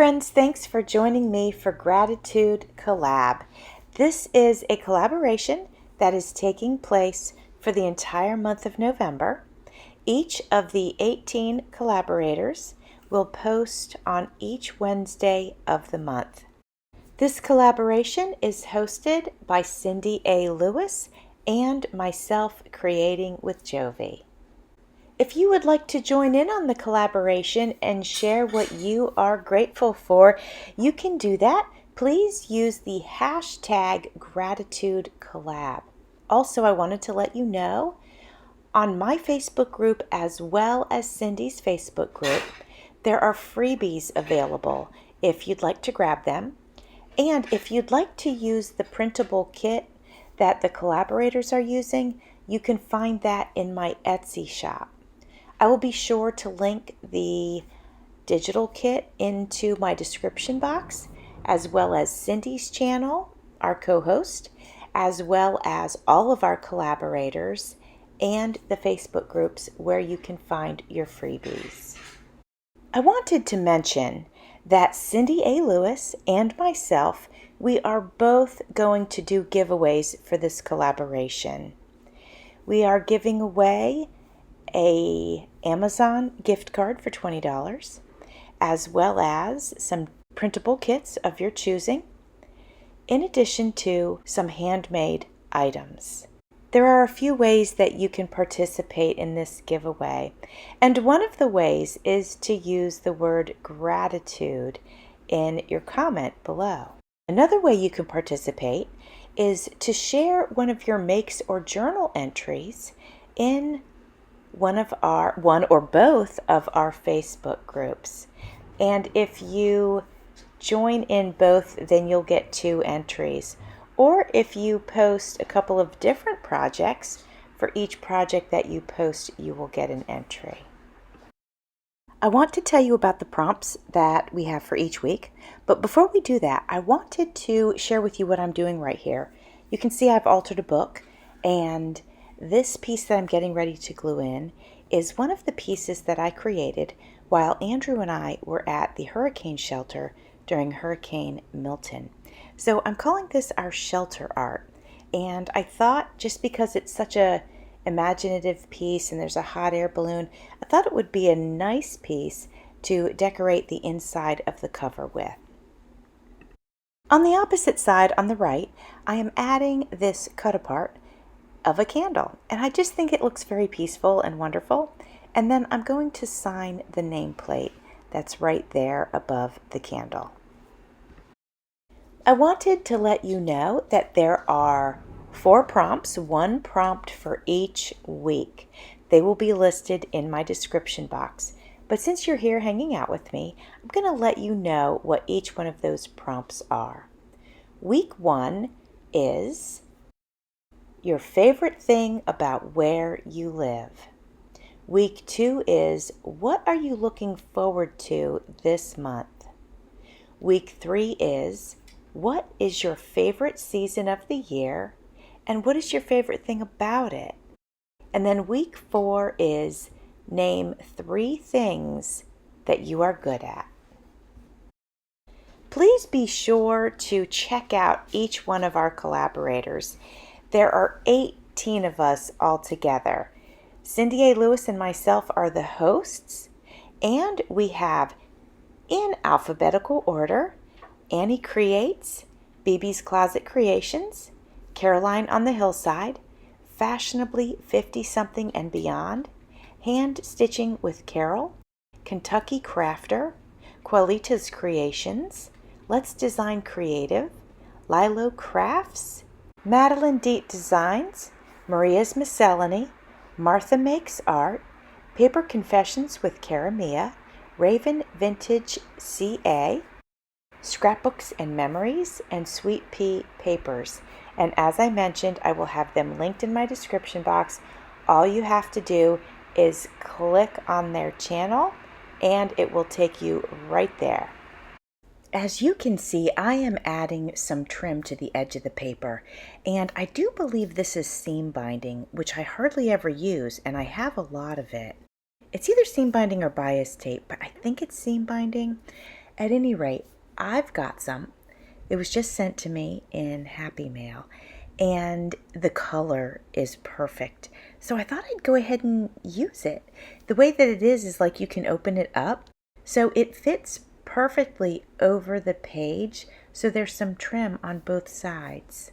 friends, thanks for joining me for Gratitude Collab. This is a collaboration that is taking place for the entire month of November. Each of the 18 collaborators will post on each Wednesday of the month. This collaboration is hosted by Cindy A. Lewis and myself, Creating with Jovi. If you would like to join in on the collaboration and share what you are grateful for, you can do that. Please use the hashtag GratitudeCollab. Also, I wanted to let you know, on my Facebook group as well as Cindy's Facebook group, there are freebies available if you'd like to grab them. And if you'd like to use the printable kit that the collaborators are using, you can find that in my Etsy shop. I will be sure to link the digital kit into my description box, as well as Cindy's channel, our co-host, as well as all of our collaborators and the Facebook groups where you can find your freebies. I wanted to mention that Cindy A. Lewis and myself, we are both going to do giveaways for this collaboration. We are giving away a Amazon gift card for $20, as well as some printable kits of your choosing, in addition to some handmade items. There are a few ways that you can participate in this giveaway, and one of the ways is to use the word gratitude in your comment below. Another way you can participate is to share one of your makes or journal entries in one or both of our Facebook groups. And if you join in both, then you'll get 2 entries. Or if you post a couple of different projects, for each project that you post, you will get an entry. I want to tell you about the prompts that we have for each week, but before we do that, I wanted to share with you what I'm doing right here. You can see I've altered a book, and this piece that I'm getting ready to glue in is one of the pieces that I created while Andrew and I were at the hurricane shelter during Hurricane Milton. So I'm calling this our shelter art, and I thought, just because it's such a imaginative piece and there's a hot air balloon, I thought it would be a nice piece to decorate the inside of the cover with. On the opposite side, on the right, I am adding this cut apart of a candle, and I just think it looks very peaceful and wonderful. And then I'm going to sign the nameplate that's right there above the candle. I wanted to let you know that there are 4 prompts, 1 prompt for each week. They will be listed in my description box. But since you're here hanging out with me, I'm going to let you know what each one of those prompts are. Week 1 is your favorite thing about where you live. Week 2 is, what are you looking forward to this month? Week 3 is, what is your favorite season of the year, and what is your favorite thing about it? And then week 4 is, name 3 things that you are good at. Please be sure to check out each one of our collaborators. There are 18 of us all together. Cindy A. Lewis and myself are the hosts, and we have, in alphabetical order, Annie Creates, BB's Closet Creations, Caroline on the Hillside, Fashionably 50-something and Beyond, Hand Stitching with Carol, KentuckyKrafter, Koalitas Creations, LetsDesignCreative, Lylo Crafts, Madeline.deett.designs, Maria's Miscellany, Martha Makes Art, Paper Confessions with Cara Mia, RavenVintageCa, Scrapbooks and Memories, and Sweet Pea Papers. And as I mentioned, I will have them linked in my description box. All you have to do is click on their channel and it will take you right there. As you can see, I am adding some trim to the edge of the paper, and I do believe this is seam binding, which I hardly ever use, and I have a lot of it. It's either seam binding or bias tape, but I think it's seam binding. At any rate, I've got some. It was just sent to me in Happy Mail, and the color is perfect. So I thought I'd go ahead and use it. The way that it is like you can open it up, so it fits perfectly over the page, so there's some trim on both sides.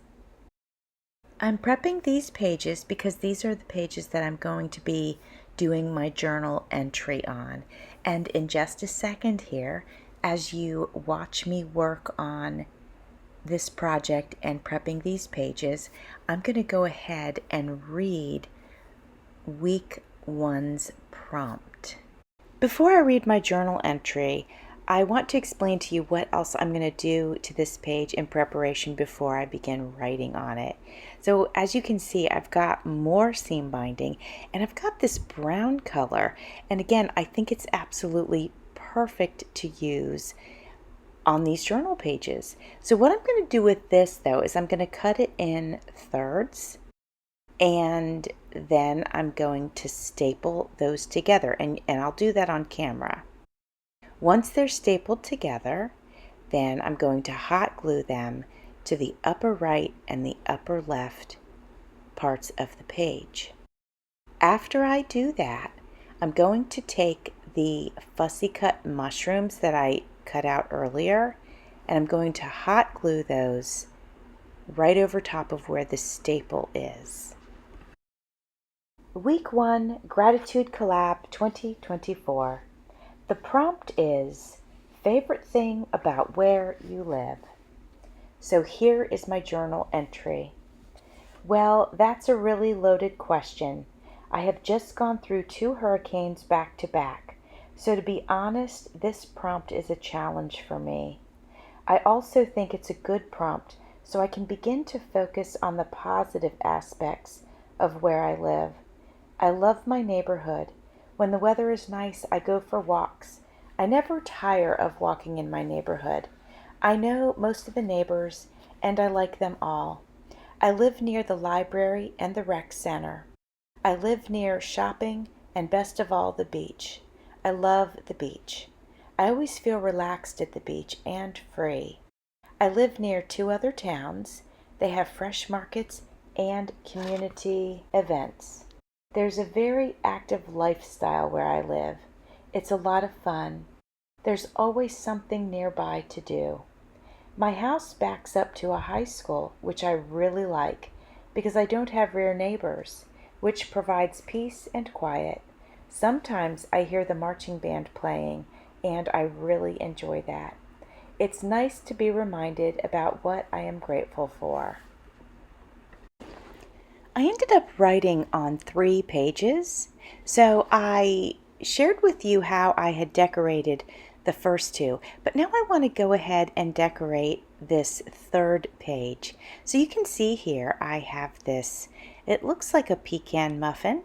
I'm prepping these pages because these are the pages that I'm going to be doing my journal entry on. And in just a second here, as you watch me work on this project and prepping these pages, I'm going to go ahead and read week 1's prompt. Before I read my journal entry, I want to explain to you what else I'm going to do to this page in preparation before I begin writing on it. So as you can see, I've got more seam binding, and I've got this brown color, and again, I think it's absolutely perfect to use on these journal pages. So what I'm going to do with this though is I'm going to cut it in thirds, and then I'm going to staple those together, and I'll do that on camera. Once they're stapled together, then I'm going to hot glue them to the upper right and the upper left parts of the page. After I do that, I'm going to take the fussy cut mushrooms that I cut out earlier, and I'm going to hot glue those right over top of where the staple is. Week 1 Gratitude Collab 2024. The prompt is favorite thing about where you live. So here is my journal entry. Well, that's a really loaded question. I have just gone through 2 hurricanes back to back. So to be honest, this prompt is a challenge for me. I also think it's a good prompt so I can begin to focus on the positive aspects of where I live. I love my neighborhood. When the weather is nice, I go for walks. I never tire of walking in my neighborhood. I know most of the neighbors, and I like them all. I live near the library and the rec center. I live near shopping and, best of all, the beach. I love the beach. I always feel relaxed at the beach and free. I live near 2 other towns. They have fresh markets and community events. There's a very active lifestyle where I live. It's a lot of fun. There's always something nearby to do. My house backs up to a high school, which I really like because I don't have rear neighbors, which provides peace and quiet. Sometimes I hear the marching band playing, and I really enjoy that. It's nice to be reminded about what I am grateful for. I ended up writing on 3 pages, so I shared with you how I had decorated the first 2, but now I want to go ahead and decorate this 3rd page. So you can see here I have this, it looks like a pecan muffin,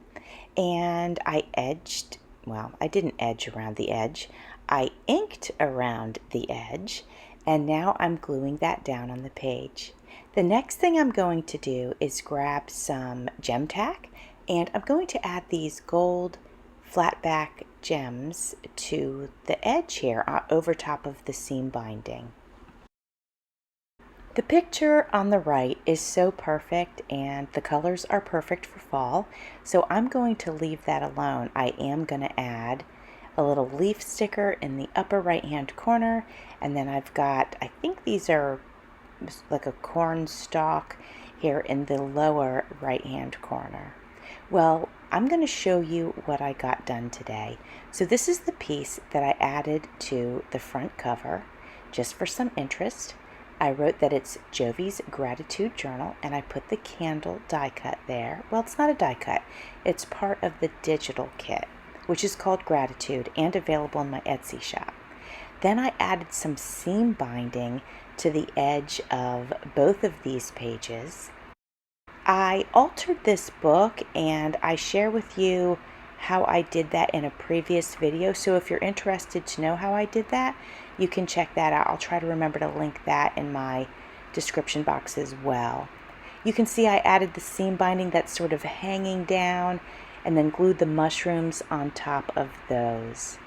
and I didn't edge around the edge, I inked around the edge, and now I'm gluing that down on the page. The next thing I'm going to do is grab some gem tack, and I'm going to add these gold flat back gems to the edge here over top of the seam binding. The picture on the right is so perfect, and the colors are perfect for fall, so I'm going to leave that alone. I am going to add a little leaf sticker in the upper right hand corner, and then I've got, I think these are like a corn stalk here in the lower right hand corner. Well, I'm going to show you what I got done today. So this is the piece that I added to the front cover just for some interest. I wrote that it's Jovi's Gratitude Journal, and I put the candle die cut there. Well, it's not a die cut. It's part of the digital kit, which is called Gratitude and available in my Etsy shop. Then I added some seam binding to the edge of both of these pages. I altered this book, and I share with you how I did that in a previous video. So if you're interested to know how I did that, you can check that out. I'll try to remember to link that in my description box as well. You can see I added the seam binding that's sort of hanging down, and then glued the mushrooms on top of those.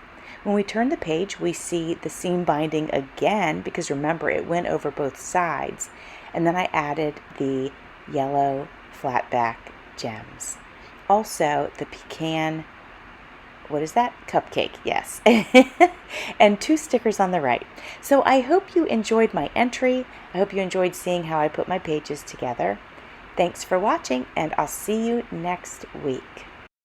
When we turn the page, we see the seam binding again, because remember, it went over both sides. And then I added the yellow flat back gems. Also, the pecan, what is that? Cupcake, yes. And 2 stickers on the right. So I hope you enjoyed my entry. I hope you enjoyed seeing how I put my pages together. Thanks for watching, and I'll see you next week.